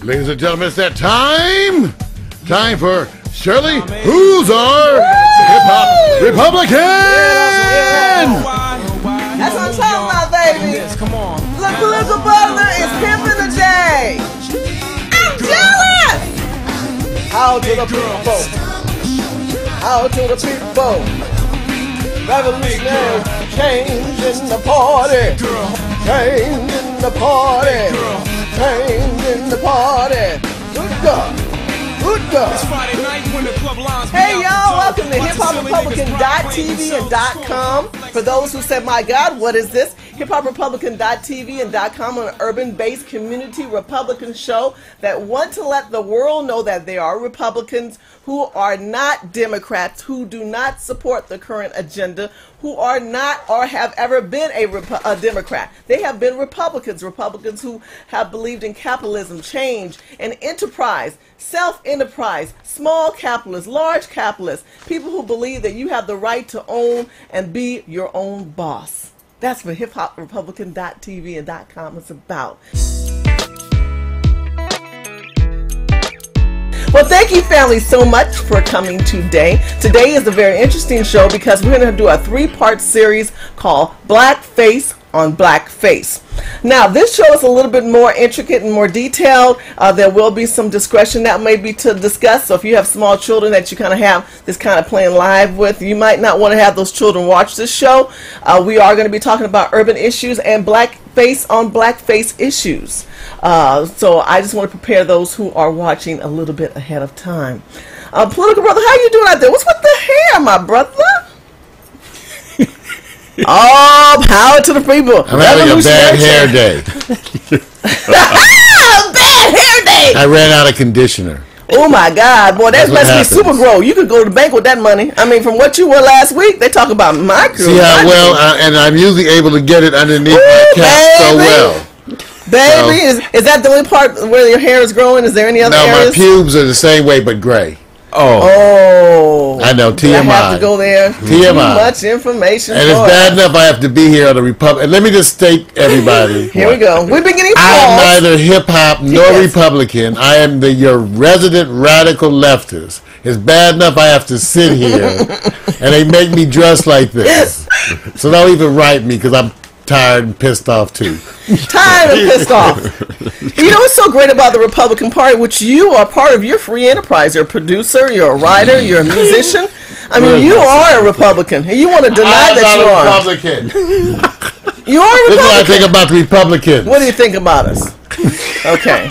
Ladies and gentlemen, it's that time! Time for Shirley Husar, Hip-Hop Republican! That's what I'm talking about, baby. Look, political butler is pimping the J. I'm jealous! How to the people? How to the people? Revolutionary change in the party. Change in the party. Change in the party. Good God. Good God. Hey y'all, welcome to hiphoprepublican.tv and .com. For those who said, my God, what is this? hiphoprepublican.tv and .com, an urban-based community Republican show that want to let the world know that there are Republicans who are not Democrats, who do not support the current agenda, who are not or have ever been a Democrat. They have been Republicans who have believed in capitalism, change, and enterprise, self-enterprise, small capitalists, large capitalists, people who believe that you have the right to own and be your own boss. That's what hiphoprepublican.tv and .com is about. Well, thank you, family, so much for coming today. Today is a very interesting show because we're going to do a three-part series called Blackface on Blackface. Now, this show is a little bit more intricate and more detailed. There will be some discretion that may be to discuss. So if you have small children that you kind of have this kind of playing live with, you might not want to have those children watch this show. We are going to be talking about urban issues and blackface on blackface issues. So I just want to prepare those who are watching a little bit ahead of time. Political brother, how you doing out there? What's with the hair, my brother? Oh, power to the people. I'm having a bad hair day. Bad hair day. I ran out of conditioner. Oh my God, boy, that must be super grow. You could go to the bank with that money. I mean, from what you were last week, they talk about micro. See how well, and I'm usually able to get it underneath my cap so well. Baby, is that the only part where your hair is growing? Is there any other areas? No, my pubes are the same way, but gray. Oh, I know, TMI. I have to go there. TMI. Too much information. And it's bad enough I have to be here on the Republic. And let me just state everybody. Here we go. We've been getting calls. I am neither hip-hop nor Republican. I am your resident radical leftist. It's bad enough I have to sit here and they make me dress like this. So don't even write me because I'm tired and pissed off too. Tired and pissed off. You know what's so great about the Republican Party, which you are part of? Your free enterprise. You're a producer, you're a writer, you're a musician. I mean, you are a Republican. And you want to deny that you are. I'm not a Republican. You are a Republican. This is what I think about the Republicans. What do you think about us? Okay.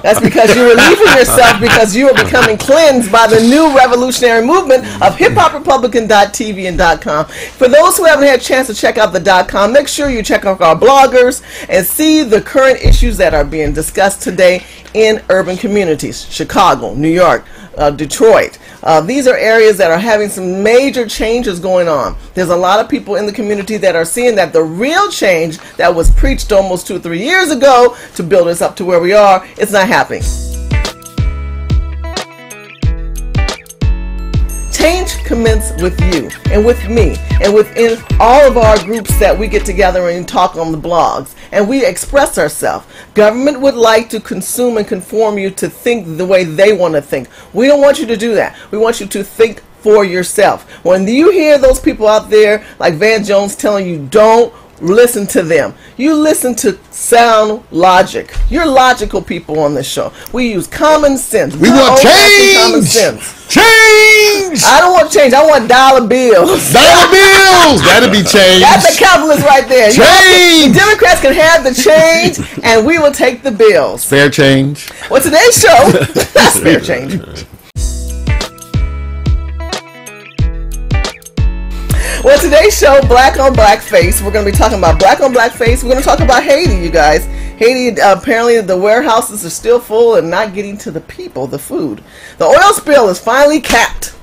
That's because you're relieving yourself because you are becoming cleansed by the new revolutionary movement of hiphoprepublican.tv and .com. For those who haven't had a chance to check out the .com, make sure you check out our bloggers and see the current issues that are being discussed today in urban communities. Chicago, New York, Detroit. These are areas that are having some major changes going on. There's a lot of people in the community that are seeing that the real change that was preached almost 2 or 3 years ago to build us up to where we are, it's not happening. Change commences with you and with me and within all of our groups that we get together and talk on the blogs and we express ourselves. Government would like to consume and conform you to think the way they want to think. We don't want you to do that. We want you to think for yourself. When you hear those people out there like Van Jones telling you don't listen to them, you listen to sound logic. You're logical people on this show. We use common sense. We want change. Common sense. Change. I don't want change. I want dollar bills. Dollar bills. That'll be change. That's the capitalist right there. Change. The Democrats can have the change, and we will take the bills. Fair change. Well, today's show, that's fair change. Well, today's show, Black on Blackface, we're going to be talking about Black on Blackface. We're going to talk about Haiti, you guys. Haiti, apparently the warehouses are still full and not getting to the people, the food. The oil spill is finally capped.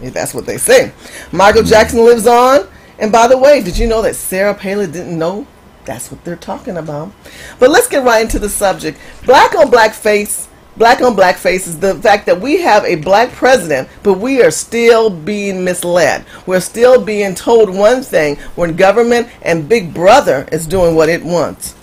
That's what they say. Michael Jackson lives on. And by the way, did you know that Sarah Palin didn't know? That's what they're talking about. But let's get right into the subject. Black on Blackface. Black on Blackface is the fact that we have a black president, but we are still being misled. We're still being told one thing when government and Big Brother is doing what it wants.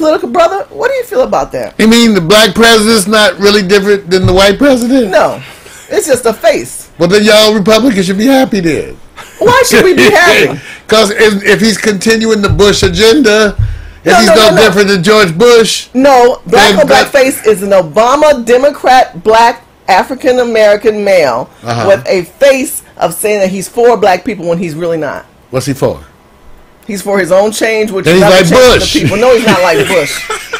political brother, what do you feel about that? You mean the black president's not really different than the white president? No, it's just a face. Well, then y'all Republicans should be happy then. Why should we be happy? Because if he's continuing the Bush agenda, if he's no different than George Bush. No, black on black face is an Obama Democrat black African American male with a face of saying that he's for black people when he's really not. What's he for? He's for his own change, which then is he's like Bush. People. No, he's not like Bush.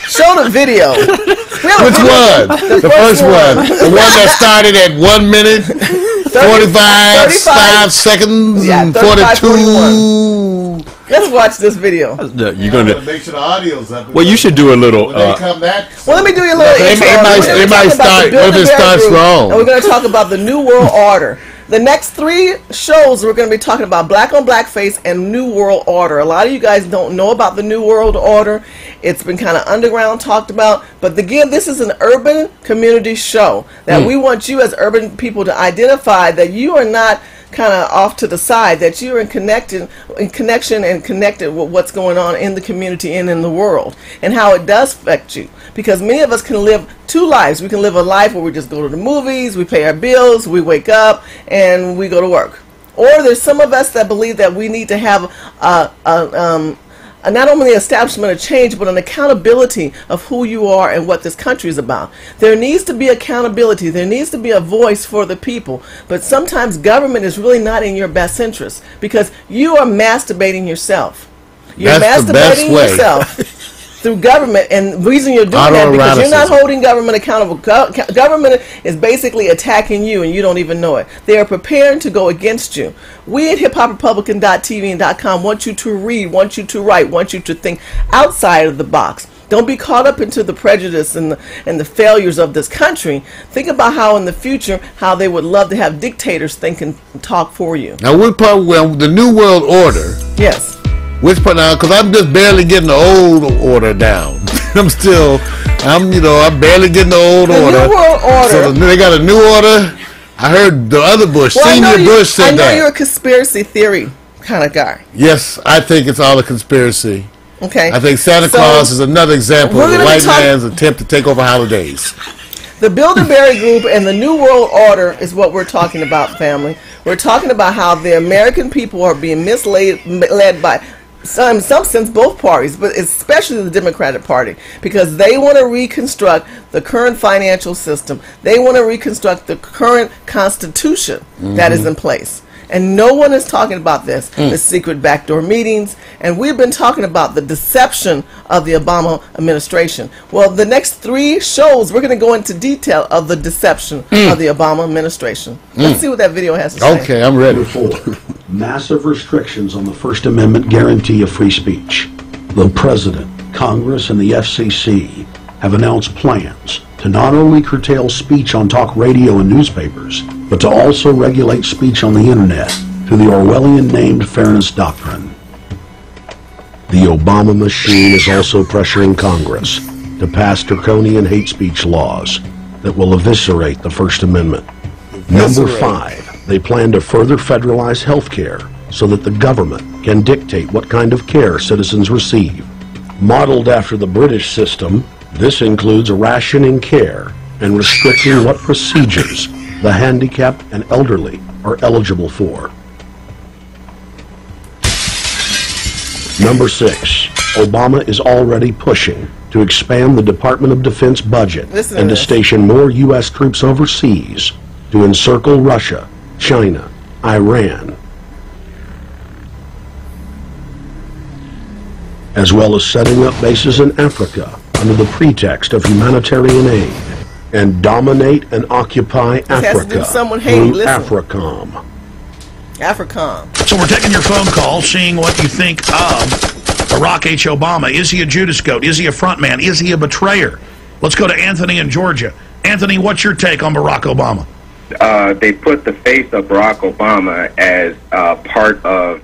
Show the video. Which one? The first one. The one that started at 1 minute, 5 seconds, and 42. Let's watch this video. You're gonna make sure the audio's up. Well, you should do a little. When they come back. Well, let me do you a little. It might start. What if it starts wrong? And we're going to talk about the New World Order. The next 3 shows we're going to be talking about black on black face and New World Order. A lot of you guys don't know about the New World Order. It's been kind of underground talked about. But again, this is an urban community show that we want you as urban people to identify that you are not kind of off to the side, that you're in connection and connected with what's going on in the community and in the world and how it does affect you. Because many of us can live 2 lives. We can live a life where we just go to the movies, we pay our bills, we wake up, and we go to work. Or there's some of us that believe that we need to have not only the establishment of change, but an accountability of who you are and what this country is about. There needs to be accountability. There needs to be a voice for the people. But sometimes government is really not in your best interest because you are masturbating yourself. You're masturbating yourself through government, and the reason you're doing that because you're not holding government accountable. Government is basically attacking you, and you don't even know it. They are preparing to go against you. We at hiphoprepublican.tv and .com want you to read, want you to write, want you to think outside of the box. Don't be caught up into the prejudice and the failures of this country. Think about how in the future, how they would love to have dictators think and talk for you. Now, what part? Well, the New World Order. Yes. Which part now? Because I'm just barely getting the old order down. I'm barely getting the old order. The New World Order. So they got a new order. I heard the other Bush, Senior Bush, said that. I know you're a conspiracy theory kind of guy. Yes, I think it's all a conspiracy. Okay. I think Santa Claus is another example of the white man's attempt to take over holidays. The Bilderberg Group and the New World Order is what we're talking about, family. We're talking about how the American people are being led by, in some sense, both parties, but especially the Democratic Party, because they want to reconstruct the current financial system. They want to reconstruct the current constitution that is in place. And no one is talking about this, the secret backdoor meetings. And we've been talking about the deception of the Obama administration. Well, the next 3 shows, we're going to go into detail of the deception of the Obama administration. Let's see what that video has to say. Okay, I'm ready. Massive restrictions on the First Amendment guarantee of free speech. The President, Congress, and the FCC have announced plans to not only curtail speech on talk radio and newspapers, but to also regulate speech on the internet through the Orwellian-named Fairness Doctrine. The Obama machine is also pressuring Congress to pass draconian hate speech laws that will eviscerate the First Amendment. Number 5, they plan to further federalize health care so that the government can dictate what kind of care citizens receive. Modeled after the British system, this includes rationing care and restricting what procedures the handicapped and elderly are eligible for. Number 6, Obama is already pushing to expand the Department of Defense budget and to station more U.S. troops overseas to encircle Russia, China, Iran, as well as setting up bases in Africa under the pretext of humanitarian aid, and dominate and occupy Africa through AFRICOM. So we're taking your phone call, seeing what you think of Barack H. Obama. Is he a Judas goat? Is he a front man? Is he a betrayer? Let's go to Anthony in Georgia. Anthony, what's your take on Barack Obama? They put the face of Barack Obama as part of